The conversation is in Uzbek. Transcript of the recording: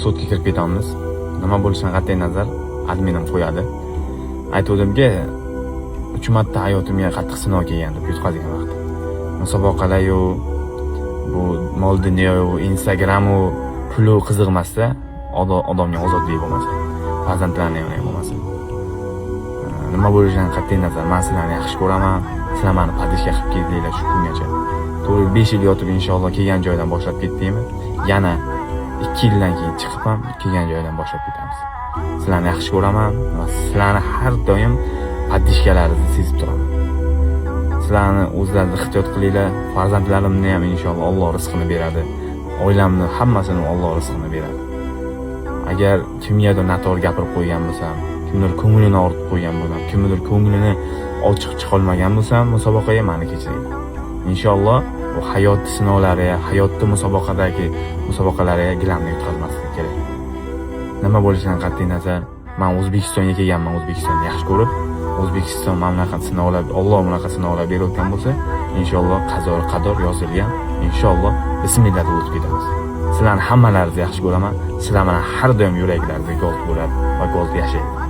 sudga kirib ketamiz. Nima bo'lishidan qat'iy nazar adminim qo'yadi. Aytuvdimki, 3 marta hayotimga qattiq sinov kelgan deb yutqazgan vaqt. Musobaqalar yo, bu mol dunyo, Instagram u pulu qiziqmasda, odamga ozodlik bo'lmasa, farzandlarni ham bo'lmasa. Nima bo'lishidan qat'iy nazar men sizlarni yaxshi ko'raman. Sizlar meni padishga qilib keldinglar shu kungacha. To'g'ri 5 yil yotib inshaalloh kelgan joydan boshlab ketdikmi? Yana 2 yildan keyin chiqib ham kelgan joydan boshlab ketamiz. Sizlarni yaxshi ko'raman va sizlarni har doim padishkalaringizni sezib turaman. Sizlarni o'zlaringiz ehtiyot qilinglar. Farzandlarimni ham inshaalloh Alloh rizqini beradi. Oilamni hammasini Alloh rizqini beradi. Agar kimgadir noto'g'ri gapirib qo'ygan bo'lsam, kimdir ko'nglini og'ritib qo'ygan bo'lsam, kimdir ko'nglini ochiq chiqolmagan bo'lsam, musobaqaga meni kechiring. Inshaalloh bu hayot sinovlari, hayotda musobaqalariga gilamni yutqazmaslik kerak. Nima bo'lishidan qat'iy nazar, men O'zbekistonga kelganman, O'zbekistonni yaxshi ko'rib, O'zbekiston mamlakat sinovlar, Alloh bunaqa sinovlar berayotgan bo'lsa, inshaalloh qador yozilgan, inshaalloh bismillah deb o'tib ketamiz. Sizlarni hammalaringizni yaxshi ko'raman. Sizlar bilan har doim yuraklaringizda go'zal bo'ladi va go'zal yashaydi.